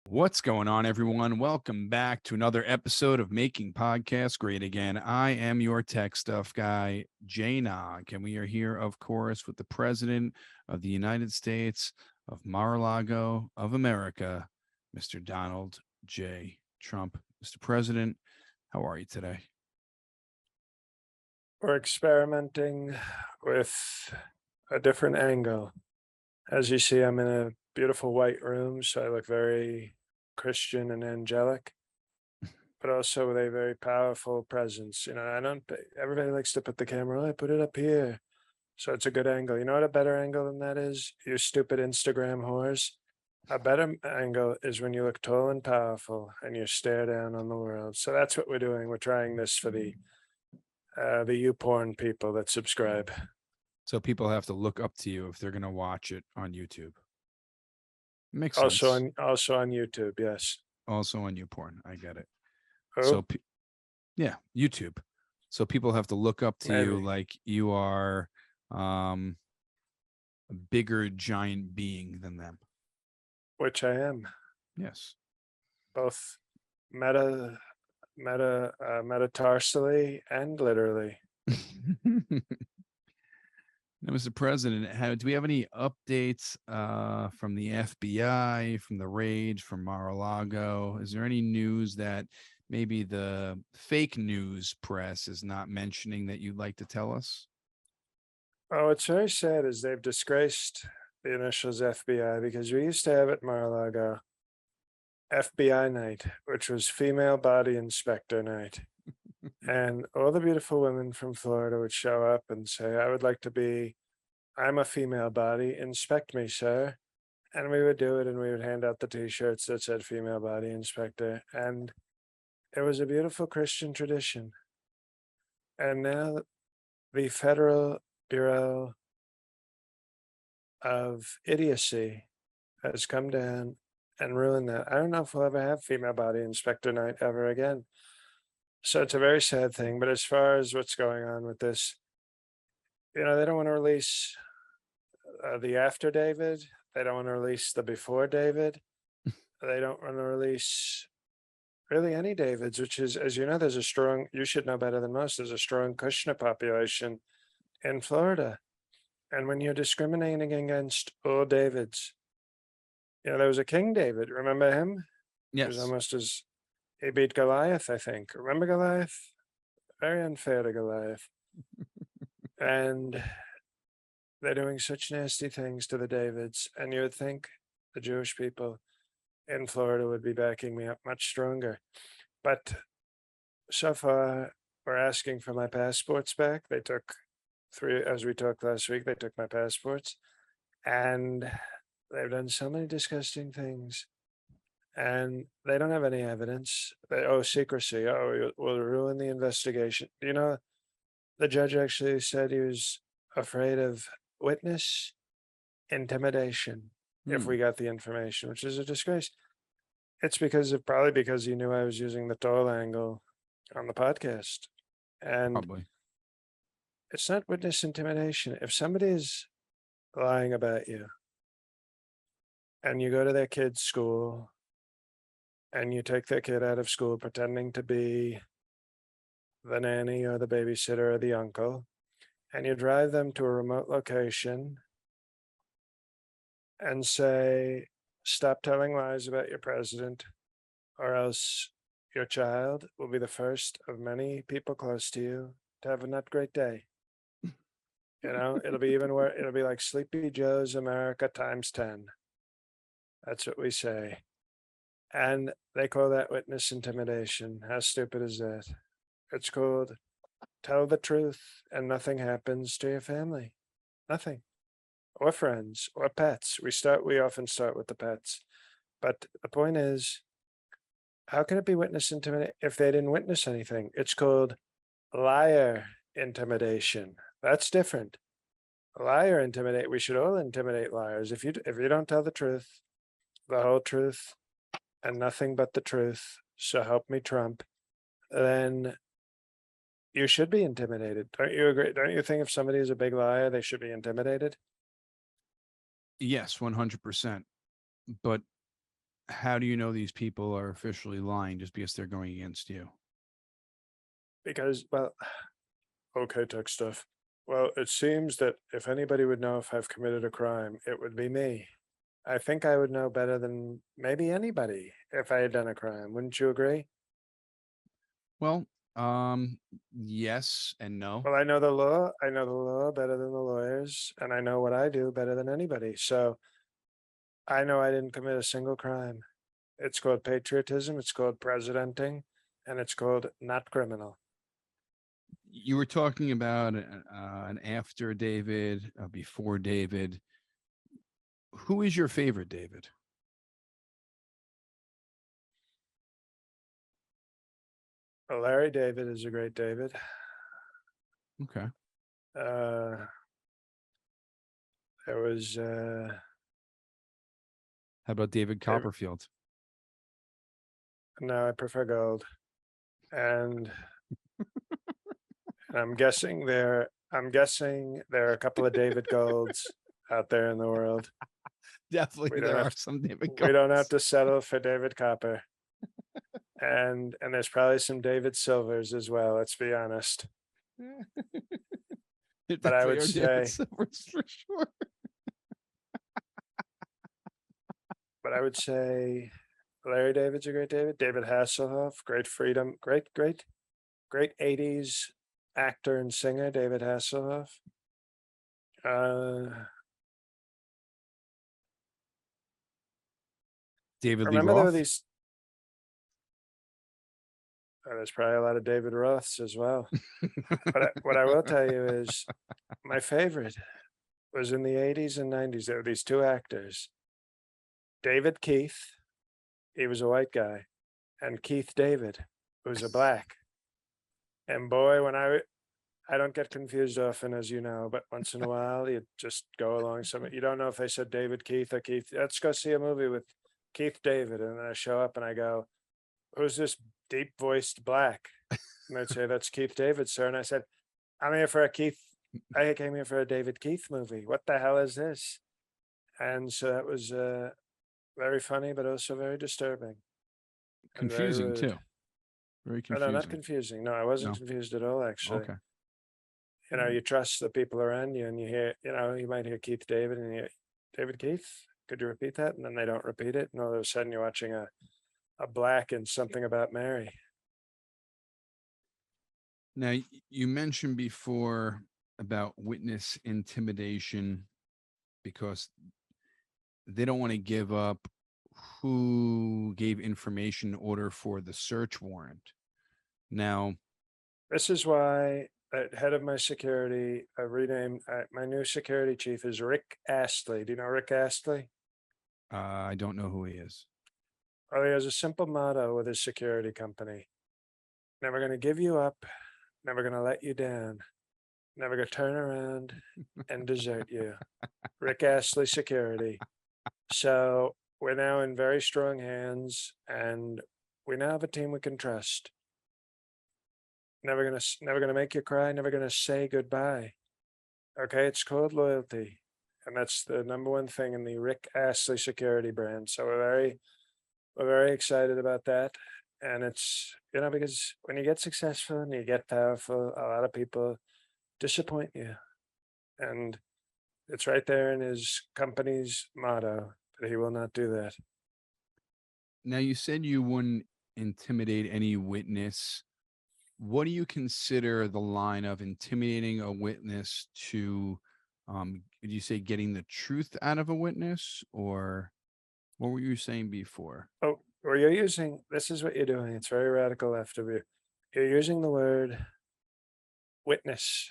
What's going on, everyone? Welcome back to another episode of Making Podcasts Great Again. I am your tech stuff guy, Jay Nog, and we are here, of course, with the President of the United States of Mar-a-Lago of America, Mr. Donald J. Trump. Mr. President, how are you today? We're experimenting with a different angle. As you see, I'm in a beautiful white room, so I look very Christian and angelic, but also with a very powerful presence. Everybody likes to put the camera, "Oh, I put it up here." So it's a good angle. You know what a better angle than that is? You stupid Instagram whores. A better angle is when you look tall and powerful and you stare down on the world. So that's what we're doing. We're trying this for the YouPorn people that subscribe. So people have to look up to you if they're going to watch it on YouTube. Makes Also sense. on YouTube, yes. Also on YouPorn. I get it. Oh, So, yeah, YouTube. So people have to look up to you maybe. like you are a bigger giant being than them. Which I am. Yes. Both metatarsally and literally. Now, Mr. President, do we have any updates from the FBI, from the raid, from Mar-a-Lago? Is there any news that maybe the fake news press is not mentioning that you'd like to tell us? Oh, what's very sad is they've disgraced the initials FBI because we used to have at Mar-a-Lago FBI night, which was female body inspector night. And all the beautiful women from Florida would show up and say, I'm a female body, inspect me, sir. And we would do it and we would hand out the t-shirts that said female body inspector. And it was a beautiful Christian tradition. And now the Federal Bureau of Idiocy has come down and ruined that. I don't know if we'll ever have female body inspector night ever again. So it's a very sad thing. But as far as what's going on with this, they don't want to release the after David. They don't want to release the before David. They don't want to release really any Davids, which is, as you know, you should know better than most, there's a strong Kushner population in Florida. And when you're discriminating against all Davids, there was a King David. Remember him? He was Yes. he beat Goliath, I think. Remember Goliath? Very unfair to Goliath. And they're doing such nasty things to the Davids. And you would think the Jewish people in Florida would be backing me up much stronger. But so far, we're asking for my passports back. They took as we talked last week, they took my passports. And they've done so many disgusting things. And they don't have any evidence. Secrecy. Oh, we'll ruin the investigation. The judge actually said he was afraid of witness intimidation if we got the information, which is a disgrace. It's probably because he knew I was using the tall angle on the podcast. And Probably. it's not witness intimidation. If somebody is lying about you and you go to their kid's school and you take their kid out of school pretending to be the nanny or the babysitter or the uncle, and you drive them to a remote location and say, stop telling lies about your president, or else your child will be the first of many people close to you to have a not great day. It'll be even worse. It'll be like Sleepy Joe's America times 10. That's what we say. And they call that witness intimidation. How stupid is that? It's called tell the truth and nothing happens to your family. Nothing. Or friends or pets. We often start with the pets. But the point is, how can it be witness intimidation if they didn't witness anything? It's called liar intimidation. That's different. Liar intimidate. We should all intimidate liars. If you don't tell the truth, the whole truth, and nothing but the truth, so help me Trump, then you should be intimidated. Don't you agree? Don't you think if somebody is a big liar, they should be intimidated? Yes, 100%. But how do you know these people are officially lying just because they're going against you? Because, well, okay, tech stuff. Well, it seems that if anybody would know if I've committed a crime, it would be me. I think I would know better than maybe anybody if I had done a crime. Wouldn't you agree? Well, yes and no. Well, I know the law. I know the law better than the lawyers, and I know what I do better than anybody. So I know I didn't commit a single crime. It's called patriotism, it's called presidenting, and it's called not criminal. You were talking about an after David, before David. Who is your favorite David? Well, Larry David is a great David. Okay. Uh, there was How about David Copperfield? no, I prefer gold. And I'm guessing there are a couple of David Golds out there in the world. Definitely, We don't there have are some David. we don't have to settle for David Copper. And there's probably some David Silvers as well, let's be honest. But I would say Silvers for sure. but I would say Larry David's a great David. David Hasselhoff, great freedom, great 80s actor and singer, David Hasselhoff. David Lee Remember there were Roth. these there's probably a lot of David Roths as well. But what I will tell you is my favorite was in the 80s and 90s. There were these two actors, David Keith, he was a white guy, and Keith David, who was a black. And boy, when I don't get confused often, as you know, but once in a while you just go along some. You don't know if they said David Keith or Keith. Let's go see a movie with Keith David, and then I show up and I go, "Who's this deep voiced black?" And they'd say, "That's Keith David, sir." And I said, "I'm here for a Keith. I came here for a David Keith movie. What the hell is this?" And so that was very funny, but also very disturbing. And very Confusing rude. too. Very Oh, no, not confusing. confusing. No, I wasn't No? confused at all, actually. Okay. You know, you trust the people around you and you hear, you might hear Keith David and you hear, David Keith, could you repeat that? And then they don't repeat it. And all of a sudden you're watching a black in Something About Mary. Now, you mentioned before about witness intimidation because they don't want to give up who gave information in order for the search warrant. Now, This is why head of my security, I renamed my new security chief is Rick Astley. Do you know Rick Astley? I don't know who he is. Oh, he has a simple motto with his security company: never going to give you up, never going to let you down, never going to turn around and desert you. Rick Astley Security. So we're now in very strong hands, and we now have a team we can trust. Never gonna make you cry, never gonna say goodbye. Okay, it's called loyalty. And that's the number one thing in the Rick Astley Security brand. So we're very excited about that. And it's, because when you get successful and you get powerful, a lot of people disappoint you. And it's right there in his company's motto that he will not do that. Now, you said you wouldn't intimidate any witness. What do you consider the line of intimidating a witness to, did you say getting the truth out of a witness, or what were you saying before? Oh, or you're using, this is what you're doing. It's very radical left of you. You're using the word witness.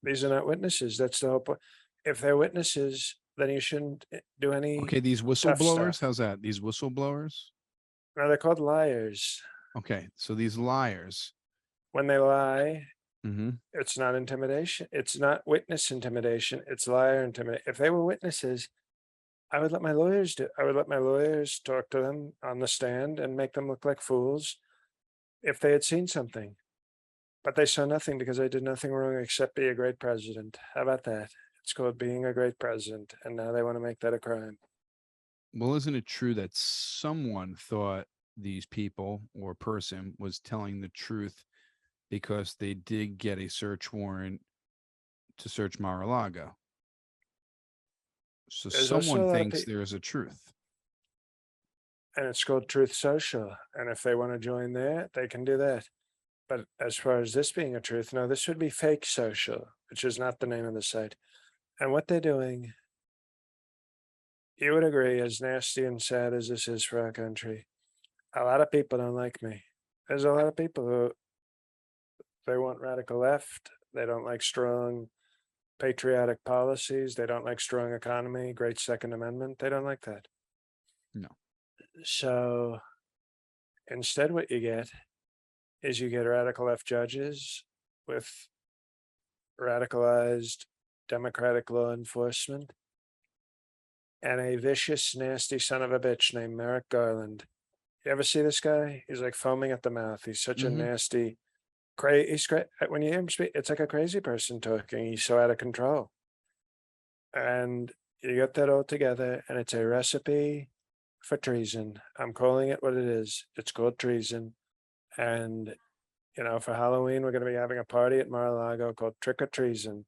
These are not witnesses. That's the whole point. If they're witnesses, then you shouldn't do any. Okay, these tough whistleblowers, stuff. how's that? These whistleblowers? No, they're called liars. Okay, so these liars. When they lie, Mm-hmm. it's not intimidation. It's not witness intimidation. It's liar intimidation. If they were witnesses, I would let my lawyers do. I would let my lawyers talk to them on the stand and make them look like fools if they had seen something. But they saw nothing because I did nothing wrong except be a great president. How about that? It's called being a great president, and now they want to make that a crime. Well, isn't it true that someone thought these people or person was telling the truth because they did get a search warrant to search Mar-a-Lago? So There's also someone a lot of thinks people, there is a truth. and it's called Truth Social. And if they want to join there, they can do that. But as far as this being a truth, no, this would be fake social, which is not the name of the site. And what they're doing, you would agree, as nasty and sad as this is for our country, a lot of people don't like me. There's a lot of people who they want radical left. They don't like strong patriotic policies. They don't like strong economy, great Second Amendment. They don't like that. No. So instead, what you get is you get radical left judges with radicalized democratic law enforcement and a vicious, nasty son of a bitch named Merrick Garland. You ever see this guy? He's like foaming at the mouth. He's such a Hmm. nasty, he's great. When you hear him speak, it's like a crazy person talking. He's so out of control. And you get that all together, and it's a recipe for treason. I'm calling it what it is. It's called treason. And, for Halloween, we're going to be having a party at Mar-a-Lago called Trick or Treason.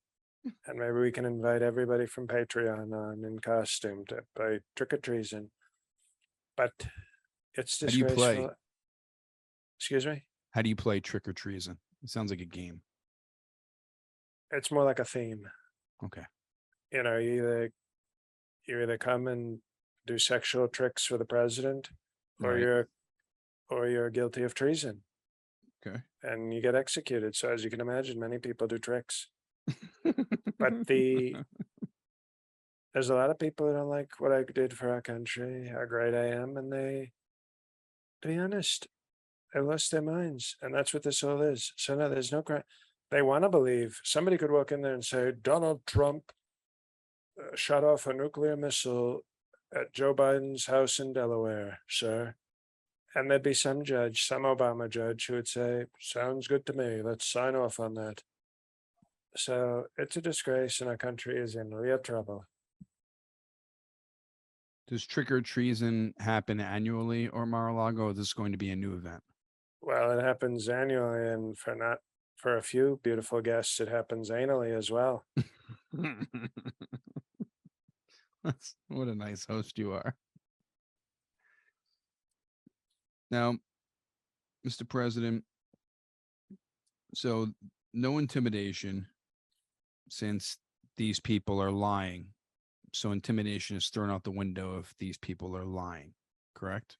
And maybe we can invite everybody from Patreon on in costume to play Trick or Treason. But it's How do you play? disgraceful. Excuse me? How do you play trick or treason? It sounds like a game. It's more like a theme. Okay. You know, you either come and do sexual tricks for the president, or Right. you're guilty of treason Okay. and you get executed. So as you can imagine, many people do tricks. But there's a lot of people who don't like what I did for our country, how great I am, and they, to be honest, they lost their minds, and that's what this all is. So no, there's no crime. They want to believe somebody could walk in there and say Donald Trump shot off a nuclear missile at Joe Biden's house in Delaware, sir. And there'd be some judge, some Obama judge, who would say, "Sounds good to me. Let's sign off on that." So it's a disgrace, and our country is in real trouble. Does trick or treason happen annually or Mar-a-Lago? Or is this going to be a new event? Well, it happens annually, and for a few beautiful guests, it happens anally as well. What a nice host you are. Now, Mr. President, so no intimidation since these people are lying. So intimidation is thrown out the window if these people are lying, correct?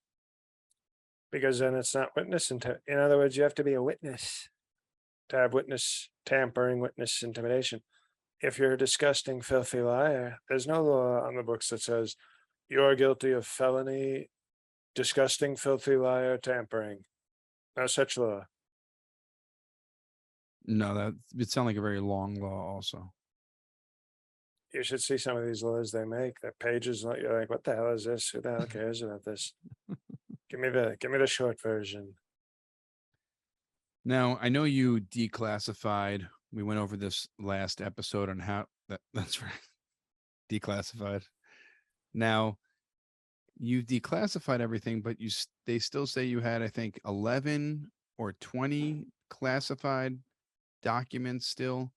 Because then it's not witness in other words, you have to be a witness to have witness tampering, witness intimidation. If you're a disgusting, filthy liar, there's no law on the books that says you're guilty of felony, disgusting, filthy liar, tampering. No such law. No, that it sounds like a very long law also. You should see some of these laws they make. They're pages. You're like, what the hell is this? Who the hell cares about this? Give me the short version. Now, I know you declassified. We went over this last episode on how that's right. Declassified. Now, you've declassified everything, but they still say you had, I think, 11 or 20 classified documents still.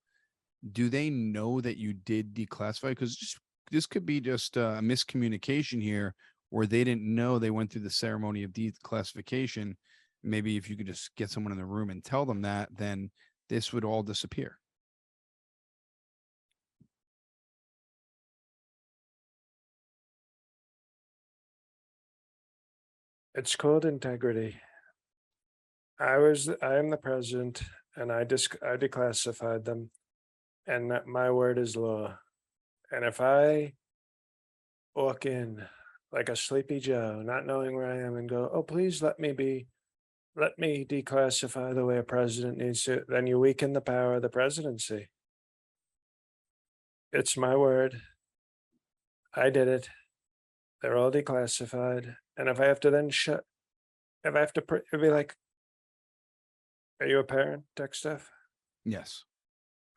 Do they know that you did declassify? Because this could be just a miscommunication here, or they didn't know they went through the ceremony of declassification. Maybe if you could just get someone in the room and tell them that, then this would all disappear. It's called integrity. I am the president, and I declassified them, and my word is law. And if I walk in like a sleepy Joe, not knowing where I am, and go, "Oh, please let me declassify the way a president needs to," then you weaken the power of the presidency. It's my word. I did it. They're all declassified. And if I have to then if I have to, it'd be like, are you a parent, tech stuff? Yes.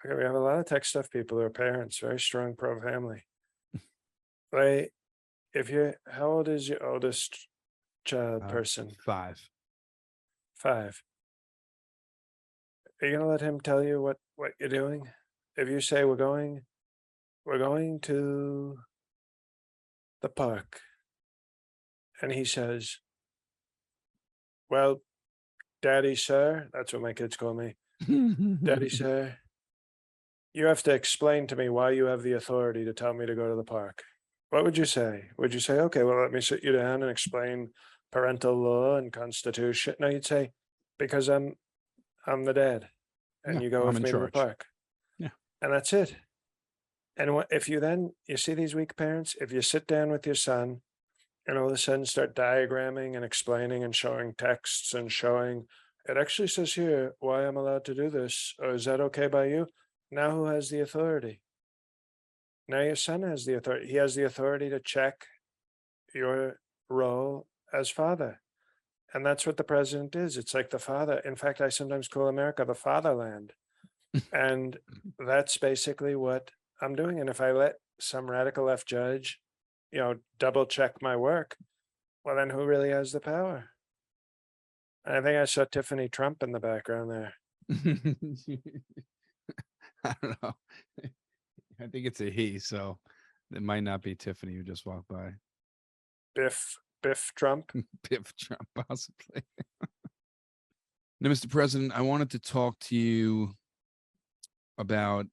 Okay, we have a lot of tech stuff people who are parents, very strong pro family. Right? how old is your oldest child Uh, person? 5. 5. Are you gonna let him tell you what you're doing? If you say we're going to the park, and he says, "Well, Daddy, sir," that's what my kids call me. "Daddy, sir, you have to explain to me why you have the authority to tell me to go to the park." What would you say? Would you say, "Okay, well, let me sit you down and explain parental law and constitution"? No, you'd say, "Because I'm the dad, and Yeah, you go I'm with in me to the charge. park." Yeah. And that's it. And if you see these weak parents, if you sit down with your son and all of a sudden start diagramming and explaining and showing texts and showing, it actually says here why I'm allowed to do this, or is that okay by you? Now who has the authority? Now your son has the authority. He has the authority to check your role as father. And that's what the president is. It's like the father. In fact, I sometimes call America the fatherland. And that's basically what I'm doing. And if I let some radical left judge, double check my work, well, then who really has the power? And I think I saw Tiffany Trump in the background there. I don't know. I think it's a he, so it might not be Tiffany who just walked by. Biff Trump. Piff Trump, possibly. Now, Mr. President, I wanted to talk to you about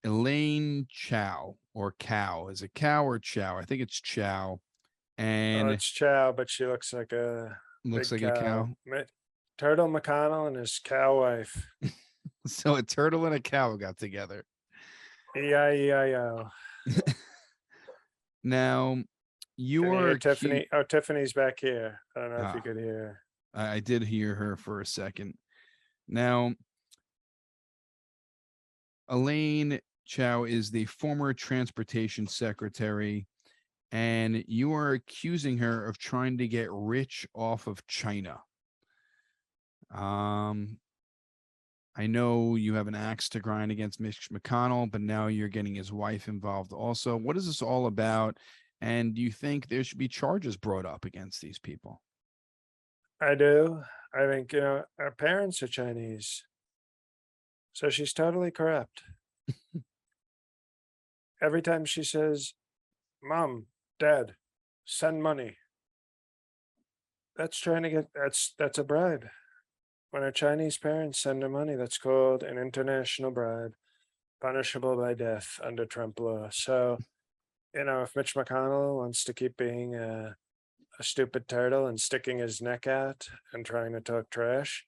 Elaine Chao or Cow. Is it Cow or Chow? I think it's Chow. Oh, And it's Chow, but she looks like a looks big like a cow. cow. Turtle McConnell and his cow wife. So a turtle and a cow got together. E-I-E-I-O. Now, Can you hear you're cute. Tiffany? Oh, Tiffany's back here. I don't know if you Ah, could hear. I did hear her for a second. Now, Elaine Chao is the former transportation secretary, and you are accusing her of trying to get rich off of China. Um, I know you have an axe to grind against Mitch McConnell, but now you're getting his wife involved also. What is this all about? And do you think there should be charges brought up against these people? I do. I think, our parents are Chinese. So she's totally corrupt. Every time she says, "Mom, Dad, send money," that's a bribe. When our Chinese parents send her money, that's called an international bribe, punishable by death under Trump law. So, if Mitch McConnell wants to keep being a stupid turtle and sticking his neck out and trying to talk trash,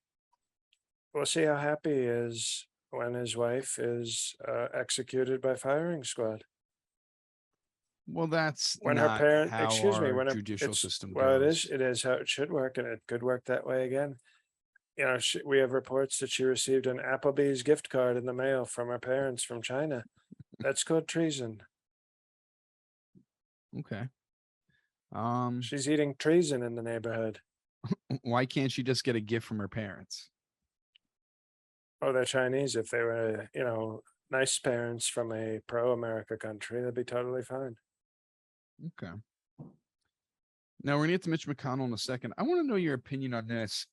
we'll see how happy he is when his wife is executed by firing squad. Well, that's When her not parent, how excuse me, our when her, judicial it's system well, goes. it is how it should work, and it could work that way again. We have reports that she received an Applebee's gift card in the mail from her parents from China. That's called treason. Okay. Um, She's eating treason in the neighborhood. why can't she just get a gift from her parents? Oh, they're Chinese. If they were, nice parents from a pro-America country, that'd be totally fine. Okay. Now we're gonna get to Mitch McConnell in a second. I want to know your opinion on this.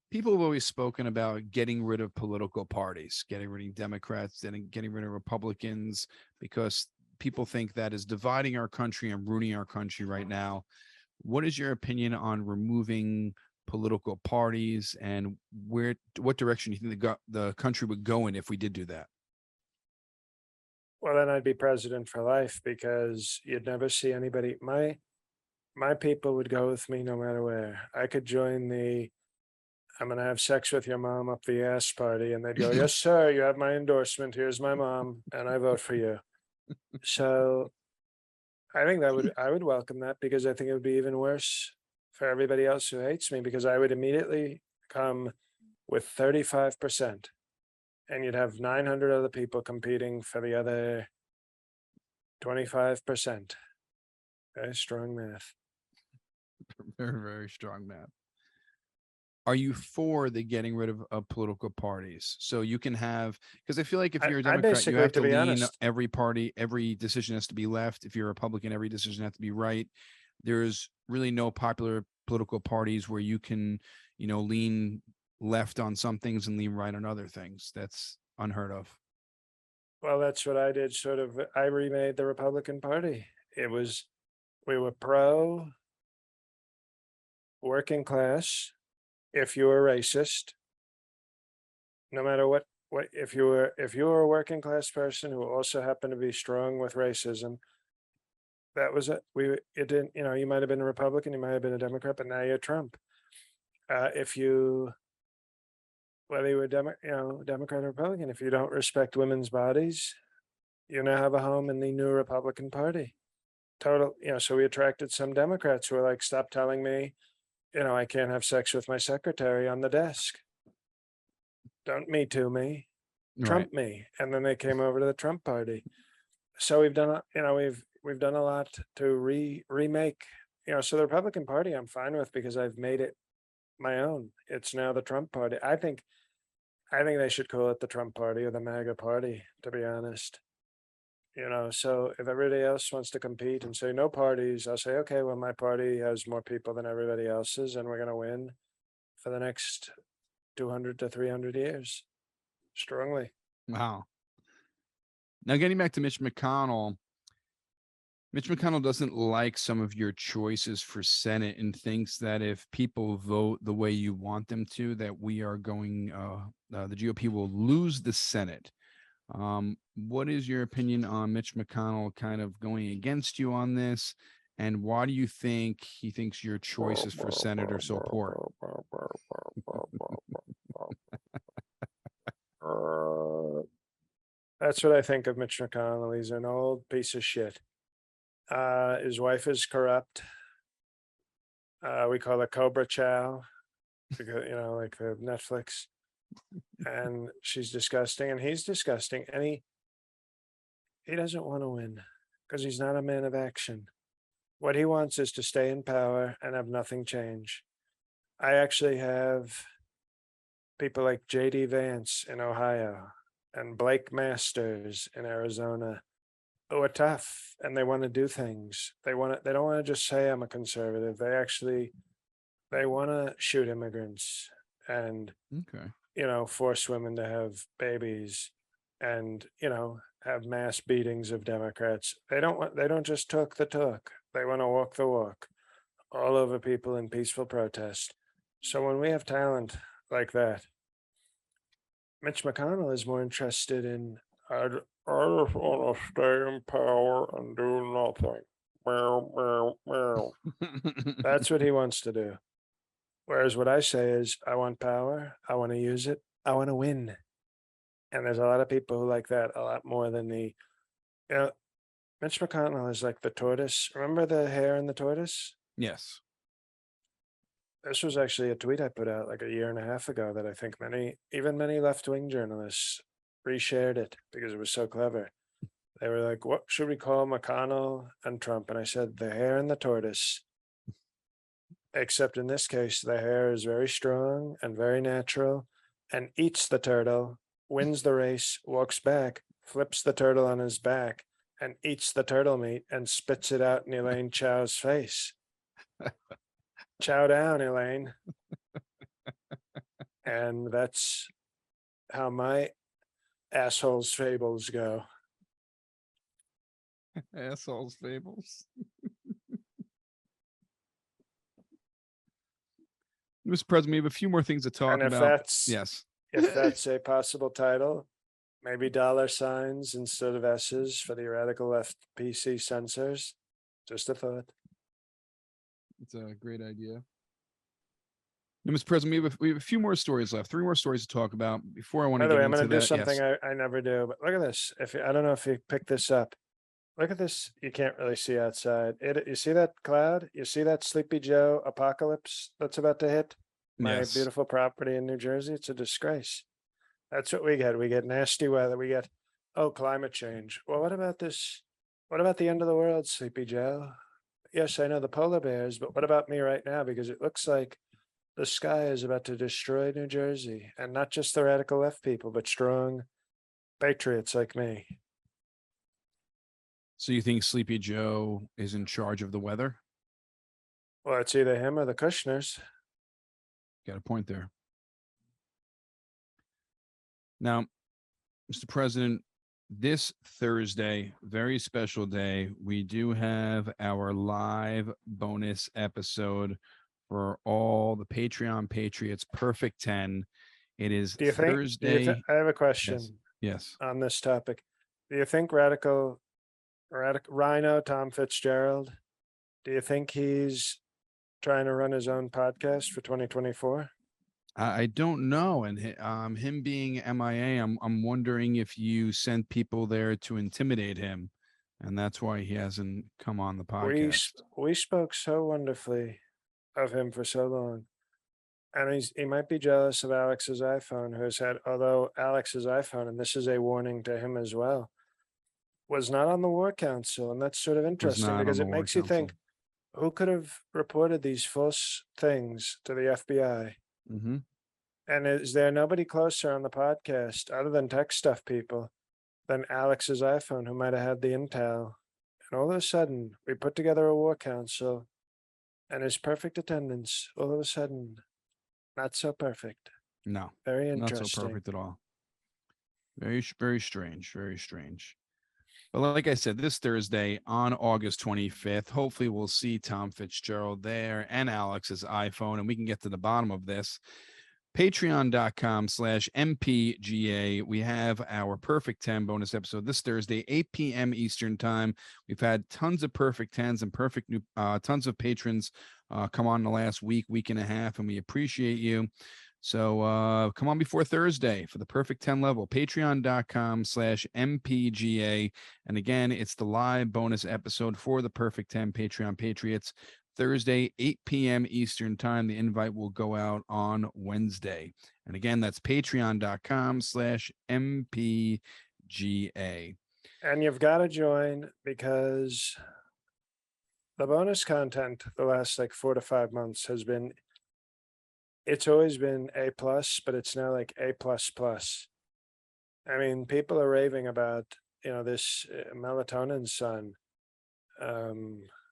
People have always spoken about getting rid of political parties, getting rid of Democrats, and getting rid of Republicans, because people think that is dividing our country and ruining our country right now. What is your opinion on removing political parties, and what direction do you think the country would go in if we did do that? Well, then I'd be president for life because you'd never see anybody. My people would go with me no matter where. I could join the "I'm gonna have sex with your mom up the ass" party, and they'd go, "Yes, sir, you have my endorsement. Here's my mom, and I vote for you." So I think I would welcome that because I think it would be even worse for everybody else who hates me because I would immediately come with 35%, and you'd have 900 other people competing for the other 25%. Very strong math. Very, very strong math. Are you for the getting rid of political parties so you can have, because I feel like if you're a I Democrat you basically, have to to be lean honest, every party, every decision has to be left. If you're a Republican, every decision has to be right. there's really no popular political parties where you can, lean left on some things and lean right on other things. That's unheard of. Well, that's what I did. Sort of, I remade the Republican Party. We were pro working class. If you were racist, no matter what, if you were a working class person who also happened to be strong with racism, that was it. It didn't, you might have been a Republican, you might have been a Democrat, but now you're Trump. If you, whether you were Democrat or Republican, if you don't respect women's bodies, you now have a home in the new Republican Party. Total, so we attracted some Democrats who were like, stop telling me, I can't have sex with my secretary on the desk. Don't me too me, Right. Trump me. And then they came over to the Trump Party. So we've done, we've done a lot to remake, so the Republican Party I'm fine with because I've made it my own. It's now the Trump Party. I think they should call it the Trump Party or the MAGA Party, to be honest. So if everybody else wants to compete and say no parties, I'll say, okay, well, my party has more people than everybody else's, and we're going to win for the next 200 to 300 years. Strongly. Wow. Now, getting back to Mitch McConnell doesn't like some of your choices for Senate and thinks that if people vote the way you want them to, that we are going, the GOP will lose the Senate. What is your opinion on Mitch McConnell kind of going against you on this? And why do you think he thinks your choices for Senate are so poor? That's what I think of Mitch McConnell. He's an old piece of shit. His wife is corrupt. We call her Cobra Chow, because, like the Netflix. And she's disgusting, and he's disgusting, and he doesn't want to win because he's not a man of action. What he wants is to stay in power and have nothing change. I actually have people like J.D. Vance in Ohio and Blake Masters in Arizona who are tough and they want to do things. They don't want to just say I'm a conservative. They want to shoot immigrants and Okay. Force women to have babies and, have mass beatings of Democrats. They don't just talk the talk. They want to walk the walk all over people in peaceful protest. So when we have talent like that, Mitch McConnell is more interested in, I just want to stay in power and do nothing. Meow, meow, meow. That's what he wants to do. Whereas what I say is, I want power. I want to use it. I want to win. And there's a lot of people who like that a lot more than Mitch McConnell is like the tortoise. Remember the hare and the tortoise? Yes. This was actually a tweet I put out like a year and a half ago that I think even many left-wing journalists reshared it because it was so clever. They were like, what should we call McConnell and Trump? And I said, the hare and the tortoise. Except in this case, the hare is very strong and very natural and eats the turtle, wins the race, walks back, flips the turtle on his back, and eats the turtle meat and spits it out in Elaine Chao's face. Chow down, Elaine. And that's how my assholes fables go. Assholes fables. Mr. President, we have a few more things to talk And if about. Yes. if that's a possible title, maybe $signs instead of S's for the radical left PC censors. Just a thought. It's a great idea. Now, Mr. President, we have a few more stories left. 3 more stories to talk about before I want By to the get way, into I'm going to do that. something Yes. I never do. But look at this. I don't know if you picked this up. Look at this. You can't really see outside. You see that cloud? You see that Sleepy Joe apocalypse that's about to hit my Yes. beautiful property in New Jersey? It's a disgrace. That's what we get. We get nasty weather. We get, climate change. Well, what about this? What about the end of the world, Sleepy Joe? Yes, I know the polar bears, but what about me right now? Because it looks like the sky is about to destroy New Jersey, and not just the radical left people, but strong patriots like me. So you think Sleepy Joe is in charge of the weather? Well, it's either him or the Kushners. Got a point there. Now, Mr. President, this Thursday, very special day, we do have our live bonus episode for all the Patreon Patriots, Perfect 10. It is Thursday. I have a Yes. question Yes. on this topic. Do you think Rhino Tom Fitzgerald, do you think he's trying to run his own podcast for 2024? I don't know. And him being MIA, I'm wondering if you sent people there to intimidate him, and that's why he hasn't come on the podcast. We spoke so wonderfully of him for so long. And he might be jealous of Alex's iPhone, although Alex's iPhone, and this is a warning to him as well, was not on the War Council. And that's sort of interesting because it makes you think, who could have reported these false things to the FBI? Mm-hmm. And is there nobody closer on the podcast other than tech stuff people than Alex's iPhone who might have had the intel? And all of a sudden, we put together a War Council and his perfect attendance, all of a sudden, not so perfect. No, very interesting. Not so perfect at all. Very, very strange. Very strange. But like I said, this Thursday on August 25th, hopefully we'll see Tom Fitzgerald there and Alex's iPhone, and we can get to the bottom of this. Patreon.com/MPGA. We have our Perfect 10 bonus episode this Thursday, 8 p.m. Eastern time. We've had tons of Perfect 10s and tons of patrons come on the last week and a half, and we appreciate you. So come on before Thursday for the Perfect 10 level. Patreon.com/MPGA. And again, it's the live bonus episode for the Perfect 10 Patreon Patriots. Thursday, 8 p.m. Eastern time. The invite will go out on Wednesday. And again, that's patreon.com/MPGA. And you've got to join because the bonus content the last 4 to 5 months it's always been A+, but it's now A++. I mean, people are raving about, this melatonin sun.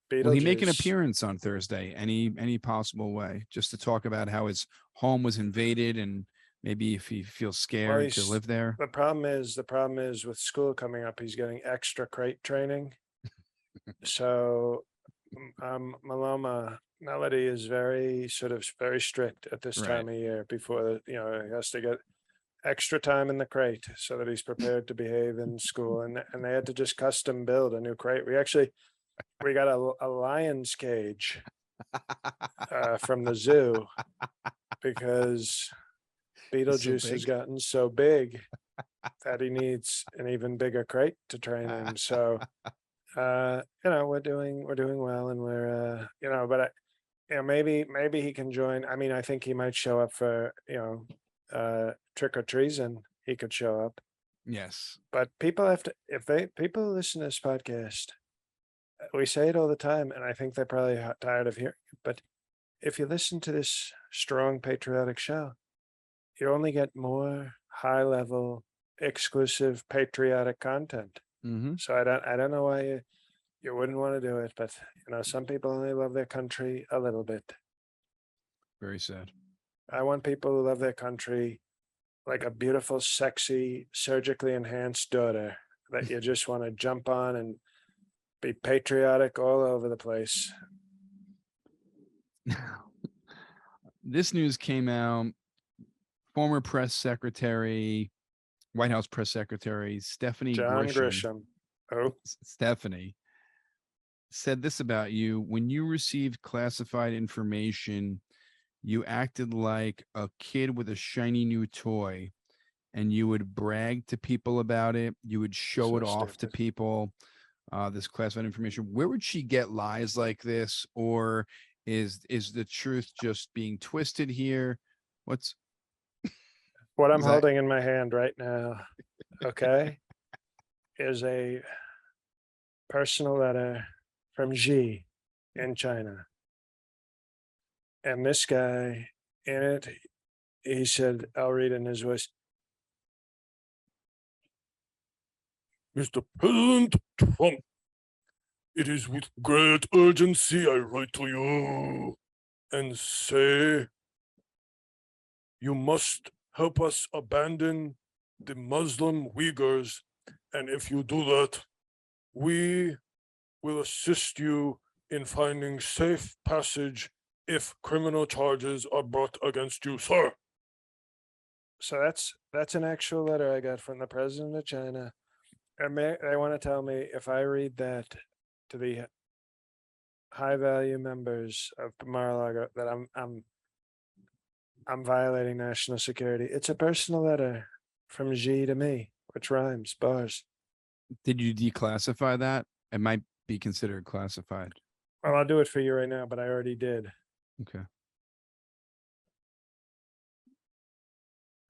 Will he make an appearance on Thursday? Any possible way, just to talk about how his home was invaded and maybe if he feels scared to live there? The problem is with school coming up, he's getting extra crate training. So Melody is very strict at this time of year before, he has to get extra time in the crate so that he's prepared to behave in school. And they had to just custom build a new crate. We got a lion's cage from the zoo because Beetlejuice has gotten so big that he needs an even bigger crate to train in. So, we're doing well, and we're, but maybe he can join. I mean, I think he might show up for, trick or treason. He could show up. Yes. But people have to, people listen to this podcast, we say it all the time, and I think they're probably tired of hearing it. But if you listen to this strong patriotic show, you only get more high-level, exclusive patriotic content. Mm-hmm. So I don't know why you wouldn't want to do it, but some people only love their country a little bit. Very sad. I want people who love their country like a beautiful, sexy, surgically enhanced daughter that you just want to jump on and be patriotic all over the place. This news came out. Former press secretary, White House press secretary, Stephanie Grisham. Oh, Stephanie said this about you: when you received classified information, you acted like a kid with a shiny new toy, and you would brag to people about it. You would show it off to people. This classified information. Where would she get lies like this, or is the truth just being twisted here? What I'm holding in my hand right now, okay, is a personal letter from Xi in China. And this guy in it, he said, I'll read in his voice. Mr. President Trump, It is with great urgency I write to you and say, you must help us abandon the Muslim Uyghurs, and if you do that, we will assist you in finding safe passage if criminal charges are brought against you, sir. So that's an actual letter I got from the president of China. And they want to tell me if I read that to the high value members of Mar-a-Lago that I'm violating national security. It's a personal letter from Xi to me, which rhymes, bars. Did you declassify that? It might be considered classified. Well, I'll do it for you right now, but I already did. Okay.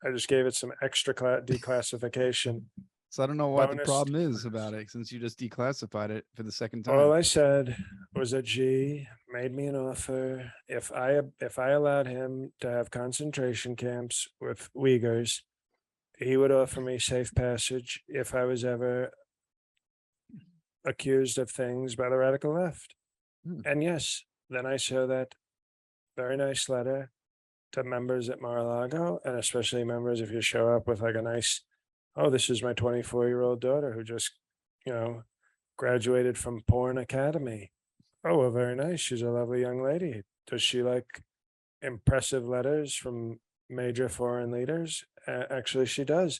I just gave it some extra declassification. So I don't know what the Bonus problem is about it since you just declassified it for the second time. All I said was that Xi made me an offer. If I allowed him to have concentration camps with Uyghurs, he would offer me safe passage if I was ever accused of things by the radical left. And yes, then I show that very nice letter to members at Mar-a-Lago, and especially members if you show up with like a nice, oh, this is my 24-year-old daughter who just, graduated from Porn Academy. Oh, well, very nice. She's a lovely young lady. Does she like impressive letters from major foreign leaders? Actually, she does.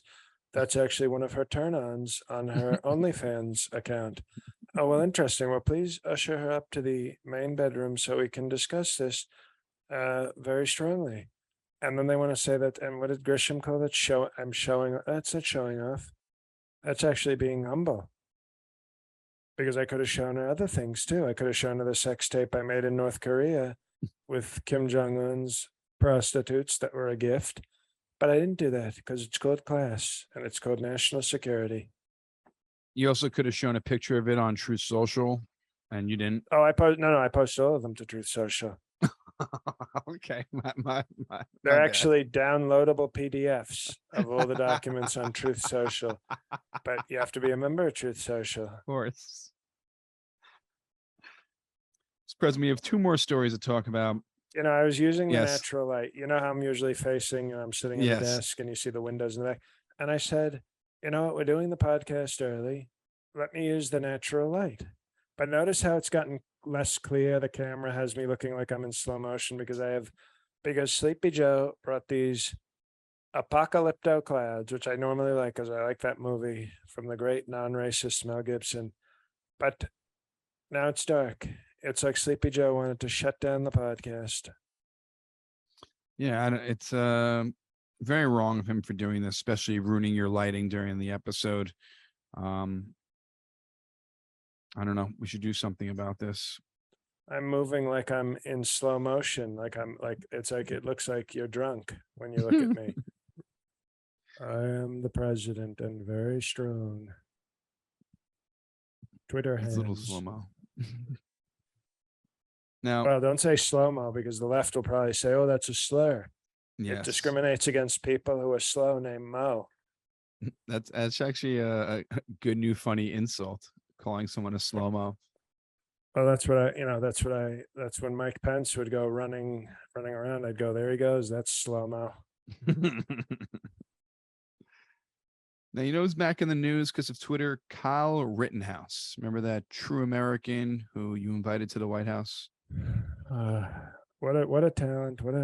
That's actually one of her turn-ons on her OnlyFans account. Oh, well, interesting. Well, please usher her up to the main bedroom so we can discuss this very strongly. And then they want to say that, and what did Grisham call it? I'm showing, that's not showing off. That's actually being humble. Because I could have shown her other things too. I could have shown her the sex tape I made in North Korea with Kim Jong-un's prostitutes that were a gift. But I didn't do that because it's called class and it's called national security. You also could have shown a picture of it on Truth Social, and you didn't. Oh, I post all of them to Truth Social. Okay, They're actually downloadable PDFs of all the documents on Truth Social, but you have to be a member of Truth Social. Of course. Mr. President, we have two more stories to talk about. I was using the natural light. You know how I'm usually facing, I'm sitting at the desk and you see the windows in the back. And I said, you know what, we're doing the podcast early. Let me use the natural light. But notice how it's gotten less clear. The camera has me looking like I'm in slow motion because Sleepy Joe brought these apocalypto clouds, which I normally like because I like that movie from the great non-racist Mel Gibson. But now it's dark. It's like Sleepy Joe wanted to shut down the podcast. Yeah, it's very wrong of him for doing this, especially ruining your lighting during the episode. I don't know. We should do something about this. I'm moving like I'm in slow motion. It looks like you're drunk when you look at me. I am the president and very strong. Twitter hands. It's a little slow-mo. Now, well, don't say slow-mo because the left will probably say, oh, that's a slur. Yes. It discriminates against people who are slow named Mo. That's actually a good new funny insult, calling someone a slow-mo. Well, that's when Mike Pence would go running around. I'd go, there he goes. That's slow-mo. Now, who's back in the news because of Twitter? Kyle Rittenhouse. Remember that true American who you invited to the White House? What a talent. What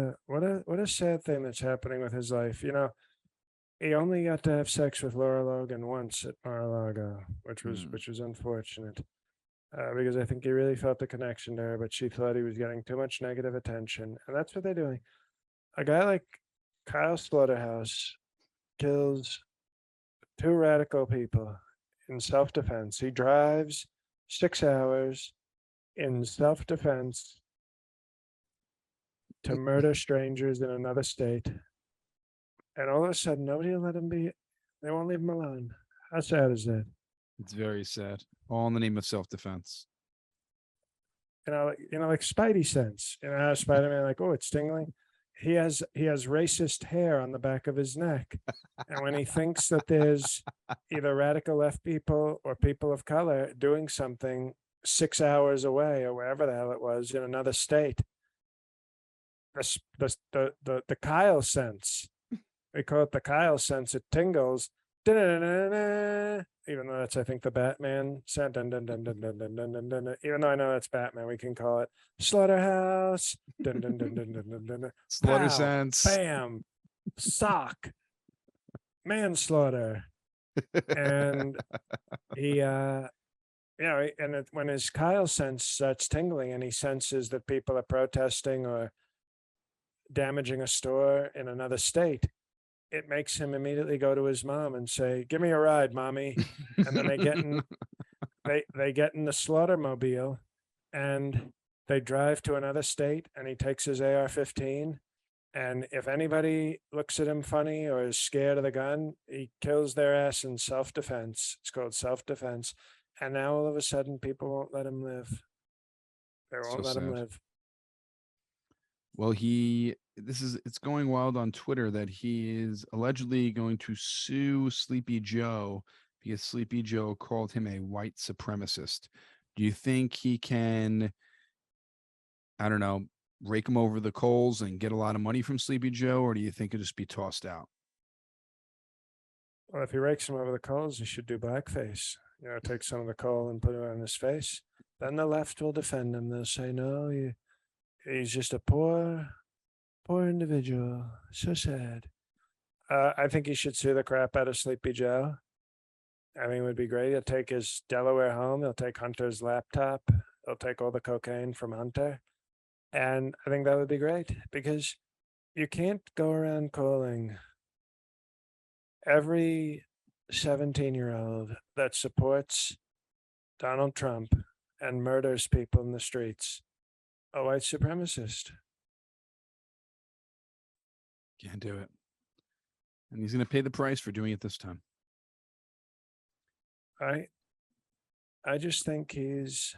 a sad thing that's happening with his life. He only got to have sex with Laura Logan once at Mar-a-Lago, which was unfortunate. Because I think he really felt the connection there, but she thought he was getting too much negative attention. And that's what they're doing. A guy like Kyle Slaughterhouse kills two radical people in self-defense. He drives 6 hours in self-defense to murder strangers in another state. And all of a sudden, nobody will let him be. They won't leave him alone. How sad is that? It's very sad. All in the name of self-defense. Like Spidey sense. How Spider-Man, like, oh, it's tingling. He has racist hair on the back of his neck. And when he thinks that there's either radical left people or people of color doing something 6 hours away or wherever the hell it was in another state. The Kyle sense. We call it the Kyle sense. It tingles. Even though that's, I think, the Batman sound. Even though I know that's Batman, we can call it Slaughterhouse. Slaughter Pow, sense. bam, sock, manslaughter. And he, when his Kyle sense starts tingling and he senses that people are protesting or damaging a store in another state, it makes him immediately go to his mom and say, "Give me a ride, mommy." And then they get in the slaughtermobile and they drive to another state, and he takes his AR-15. And if anybody looks at him funny or is scared of the gun, he kills their ass in self-defense. It's called self-defense. And now all of a sudden, people won't let him live. They won't let him live. Well, it's going wild on Twitter that he is allegedly going to sue Sleepy Joe because Sleepy Joe called him a white supremacist. Do you think he can, I don't know, rake him over the coals and get a lot of money from Sleepy Joe, or do you think it'll just be tossed out? Well, if he rakes him over the coals, he should do blackface. Take some of the coal and put it on his face. Then the left will defend him. They'll say, "No, he's just a poor individual. So sad." I think he should sue the crap out of Sleepy Joe. I mean, it would be great. He'll take his Delaware home. He'll take Hunter's laptop. He'll take all the cocaine from Hunter. And I think that would be great, because you can't go around calling every 17-year-old that supports Donald Trump and murders people in the streets a white supremacist. Can't do it. And he's going to pay the price for doing it this time. I just think he's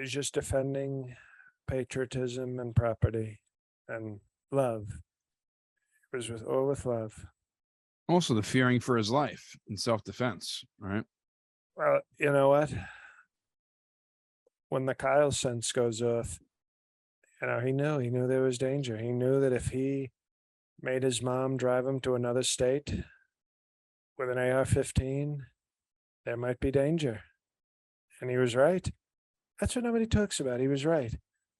just defending patriotism and property and love. It was with love. Also, the fearing for his life and self-defense, right? Well, you know what? When the Kyle sense goes off, he knew there was danger. He knew that if he made his mom drive him to another state with an AR-15, there might be danger. And he was right. That's what nobody talks about. He was right.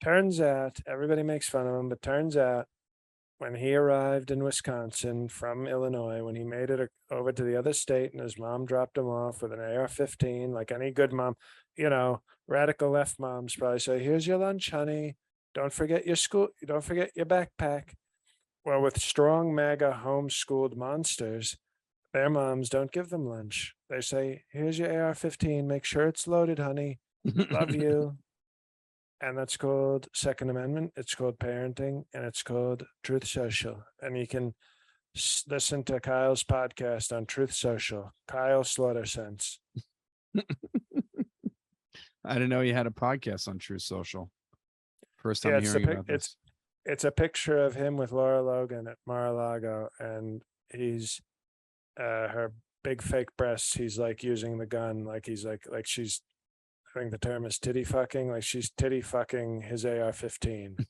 Turns out, everybody makes fun of him, but turns out when he arrived in Wisconsin from Illinois, when he made it over to the other state and his mom dropped him off with an AR-15, like any good mom, radical left moms probably say, "Here's your lunch, honey. Don't forget your school. Don't forget your backpack." Well, with strong MAGA homeschooled monsters, their moms don't give them lunch. They say, "Here's your AR-15. Make sure it's loaded, honey. Love you." And that's called Second Amendment. It's called parenting, and it's called Truth Social. And you can listen to Kyle's podcast on Truth Social. Kyle Slaughter Sense. I didn't know you had a podcast on Truth Social. First time hearing about this. It's a picture of him with Laura Logan at Mar-a-Lago, and he's her big fake breasts. He's like using the gun, like he's like she's. I think the term is titty fucking, like she's titty fucking his AR-15.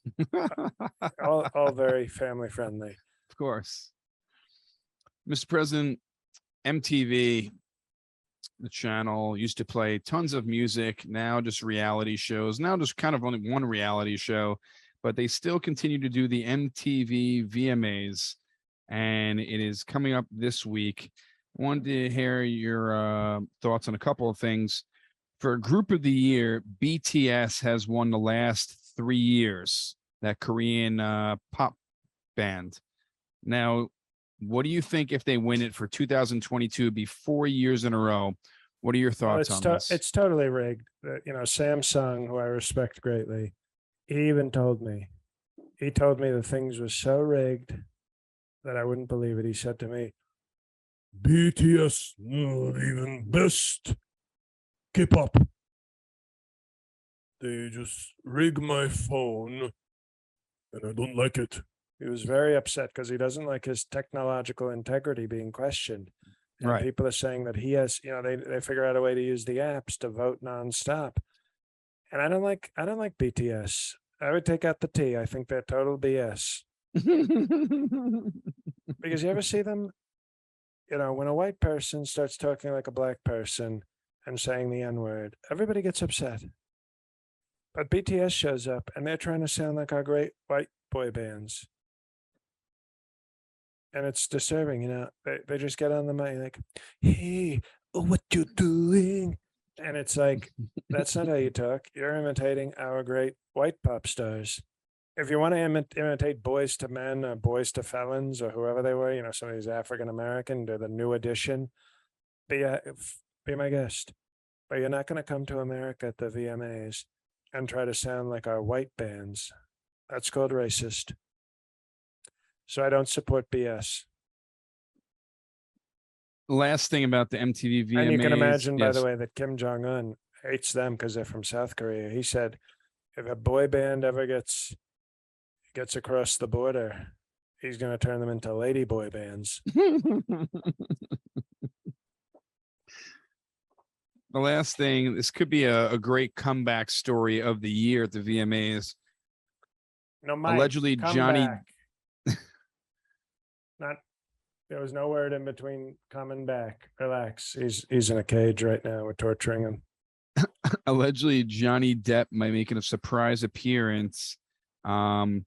all very family friendly. Of course. Mr. President, MTV, the channel, used to play tons of music, now just reality shows, now just kind of only one reality show, but they still continue to do the MTV VMAs, and it is coming up this week. I wanted to hear your thoughts on a couple of things. For Group of the Year, BTS has won the last 3 years, that Korean pop band. Now, what do you think if they win it for 2022? It'd be 4 years in a row. What are your thoughts on this? It's totally rigged. Samsung, who I respect greatly, he even told me. He told me the things were so rigged that I wouldn't believe it. He said to me, "BTS not even best K-pop. They just rig my phone, and I don't like it." He was very upset because he doesn't like his technological integrity being questioned. And Right. people are saying that he has, they figure out a way to use the apps to vote nonstop. And I don't like BTS. I would take out the T. I think they're total BS. Because you ever see them, when a white person starts talking like a black person and saying the N-word, everybody gets upset. But BTS shows up and they're trying to sound like our great white boy bands. And it's disturbing, they just get on the mic like, hey, what you doing? And it's like, that's not how you talk. You're imitating our great white pop stars. If you want to imitate Boys to Men or Boys to Felons or whoever they were, some of these African American, they're the new edition, be my guest. But you're not going to come to America at the VMAs and try to sound like our white bands. That's called racist. So I don't support BS. The last thing about the MTV VMAs. And you can imagine, by yes. the way, that Kim Jong-un hates them because they're from South Korea. He said, if a boy band ever gets across the border, he's going to turn them into lady boy bands. The last thing, this could be a great comeback story of the year at the VMAs. No, Mike, allegedly Johnny. There was no word in between coming back. Relax. He's in a cage right now. We're torturing him. Allegedly Johnny Depp might make a surprise appearance. And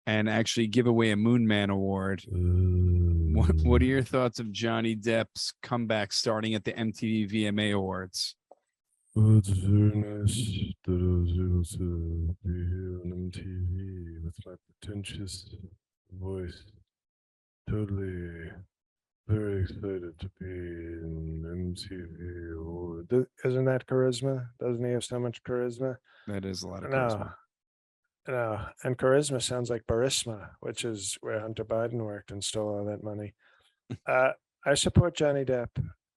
actually give away a Moon Man award. What are your thoughts of Johnny Depp's comeback starting at the MTV VMA Awards? It's very nice that I was able to be here on MTV with my pretentious voice. Totally very excited to be in MTV Awards. Isn't that charisma? Doesn't he have so much charisma? That is a lot of charisma. No, and charisma sounds like Burisma, which is where Hunter Biden worked and stole all that money. I support Johnny Depp,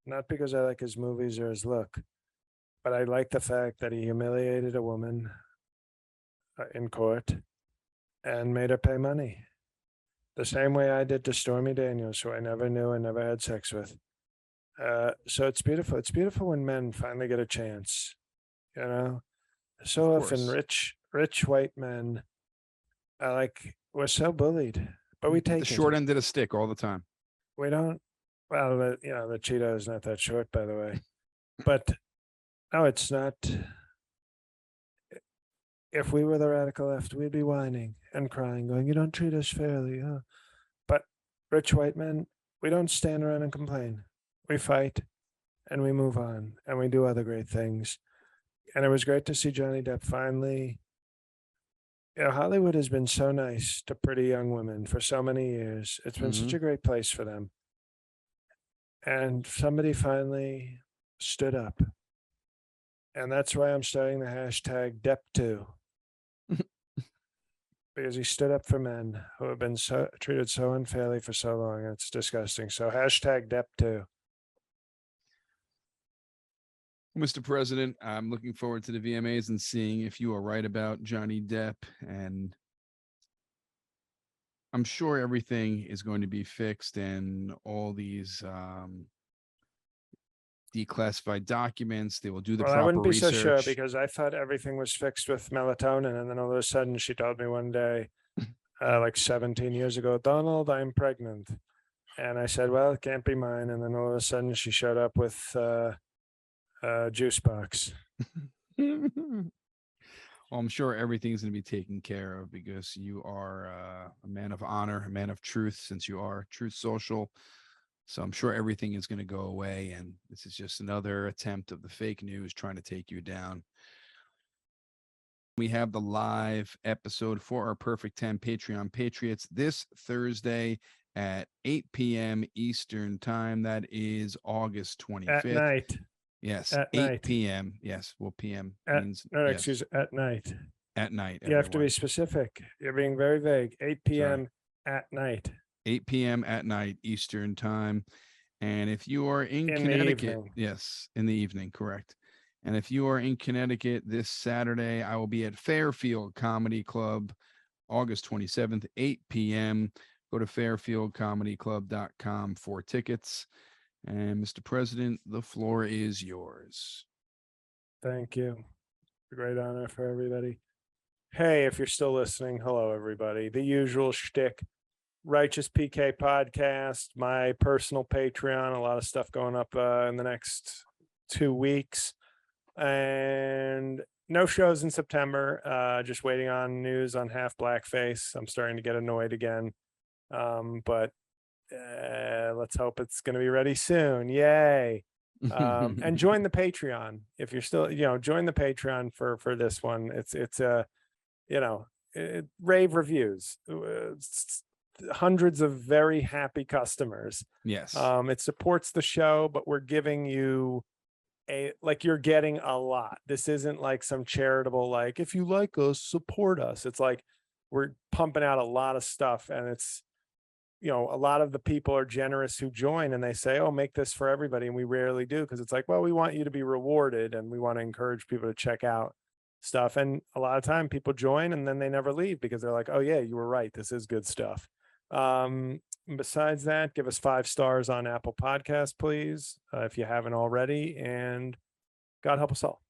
not because I like his movies or his look, but I like the fact that he humiliated a woman in court and made her pay money. The same way I did to Stormy Daniels, who I never knew and never had sex with. So it's beautiful. It's beautiful when men finally get a chance, So often rich white men we're so bullied, but we take the short end of the stick all the time. We don't. Well, the Cheeto is not that short, by the way. But no, it's not. If we were the radical left, we'd be whining and crying, going, "You don't treat us fairly." Huh? But rich white men, we don't stand around and complain. We fight, and we move on, and we do other great things. And it was great to see Johnny Depp finally. Hollywood has been so nice to pretty young women for so many years. It's been such a great place for them. And somebody finally stood up. And that's why I'm starting the hashtag Depp2. Because he stood up for men who have been treated so unfairly for so long. It's disgusting. So hashtag Depp2. Mr. President, I'm looking forward to the VMAs and seeing if you are right about Johnny Depp. And I'm sure everything is going to be fixed and all these declassified documents, they will do the proper research. I wouldn't be so sure because I thought everything was fixed with melatonin. And then all of a sudden she told me one day, like 17 years ago, "Donald, I'm pregnant." And I said, "Well, it can't be mine." And then all of a sudden she showed up with juice box. Well, I'm sure everything's going to be taken care of because you are a man of honor, a man of truth, since you are Truth Social. So I'm sure everything is going to go away. And this is just another attempt of the fake news trying to take you down. We have the live episode for our Perfect 10 Patreon Patriots this Thursday at 8 p.m. Eastern time. That is August 25th. At night. Yes, at 8 night. p.m. Yes, well, p.m. means excuse me, at night. At night. You have to be specific. You're being very vague. 8 p.m. at night. 8 p.m. at night Eastern time. And if you are in Connecticut, yes, in the evening, correct. And if you are in Connecticut this Saturday, I will be at Fairfield Comedy Club, August 27th, 8 p.m. Go to fairfieldcomedyclub.com for tickets. And Mr. President, the floor is yours. Thank you. A great honor for everybody. Hey, if you're still listening, hello, everybody. The usual shtick. Righteous PK podcast, my personal Patreon, a lot of stuff going up in the next 2 weeks, and no shows in September. Just waiting on news on Half Blackface. I'm starting to get annoyed again, but let's hope it's going to be ready soon. Yay. And join the Patreon if you're still, join the Patreon for this one. It's rave reviews. Hundreds of very happy customers. Yes. It supports the show, but we're giving you you're getting a lot. This isn't like some charitable, like, if you like us, support us. It's like we're pumping out a lot of stuff, and it's, a lot of the people are generous who join, and they say, oh, make this for everybody. And we rarely do, because it's like, well, we want you to be rewarded, and we want to encourage people to check out stuff. And a lot of time people join and then they never leave, because they're like, oh yeah, you were right, this is good stuff. Besides that, give us 5 stars on Apple Podcasts, please, if you haven't already, and God help us all.